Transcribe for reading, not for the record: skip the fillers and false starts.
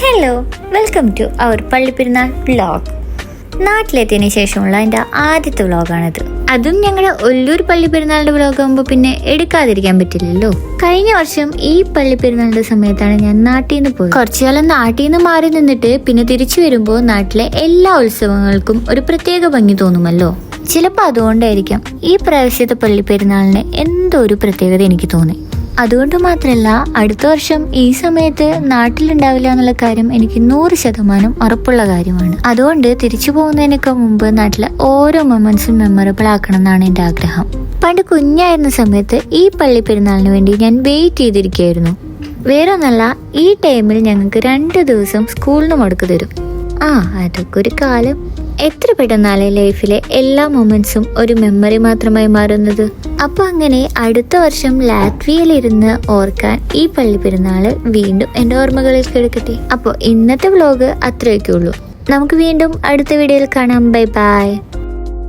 Hello, welcome to our പള്ളിപ്പെരുന്നാൾ vlog. നാട്ടിലെത്തിയതിന് ശേഷമുള്ള എൻ്റെ ആദ്യത്തെ വ്ലോഗാണിത്. അതും ഞങ്ങളുടെ ഒല്ലൂർ പള്ളിപ്പെരുന്നാളിൻ്റെ വ്ലോഗ് ആകുമ്പോൾ പിന്നെ എടുക്കാതിരിക്കാൻ പറ്റില്ലല്ലോ. കഴിഞ്ഞ വർഷം ഈ പള്ളിപ്പെരുന്നാളിൻ്റെ സമയത്താണ് ഞാൻ നാട്ടിൽ നിന്ന് പോയത്. കുറച്ചു കാലം നാട്ടിൽ നിന്ന് മാറി നിന്നിട്ട് പിന്നെ തിരിച്ചു വരുമ്പോൾ നാട്ടിലെ എല്ലാ ഉത്സവങ്ങൾക്കും ഒരു പ്രത്യേക ഭംഗി തോന്നുമല്ലോ. ചിലപ്പോൾ അതുകൊണ്ടായിരിക്കാം ഈ പ്രാവശ്യത്തെ പള്ളിപ്പെരുന്നാളിന് എന്തോ ഒരു പ്രത്യേകത എനിക്ക് തോന്നി. അതുകൊണ്ട് മാത്രമല്ല, അടുത്ത വർഷം ഈ സമയത്ത് നാട്ടിലുണ്ടാവില്ല എന്നുള്ള കാര്യം എനിക്ക് 100% ഉറപ്പുള്ള കാര്യമാണ്. അതുകൊണ്ട് തിരിച്ചു പോകുന്നതിനൊക്കെ മുമ്പ് നാട്ടിലെ ഓരോ മൊമെന്റ്സും മെമ്മറബിൾ ആക്കണം എന്നാണ് എൻ്റെ ആഗ്രഹം. പണ്ട് കുഞ്ഞായിരുന്ന സമയത്ത് ഈ പള്ളി പെരുന്നാളിന് വേണ്ടി ഞാൻ വെയിറ്റ് ചെയ്തിരിക്കുകയായിരുന്നു. വേറെ ഒന്നല്ല, ഈ ടൈമിൽ ഞങ്ങൾക്ക് 2 ദിവസം സ്കൂളിന് മുടക്ക് തരും. അതൊക്കെ ഒരു കാലം. എത്ര പെട്ടെന്നാലേ ലൈഫിലെ എല്ലാ മൊമെന്റ്സും ഒരു മെമ്മറി മാത്രമായി മാറുന്നത്. അപ്പൊ അങ്ങനെ അടുത്ത വർഷം ലാറ്റ്വിയയിലിരുന്ന് ഓർക്കാൻ ഈ പള്ളി പെരുന്നാള് വീണ്ടും എൻ്റെ ഓർമ്മകളിൽ കിടക്കട്ടെ. അപ്പോൾ ഇന്നത്തെ വ്ലോഗ് അത്രയൊക്കെ ഉള്ളൂ. നമുക്ക് വീണ്ടും അടുത്ത വീഡിയോയിൽ കാണാം. Bye bye.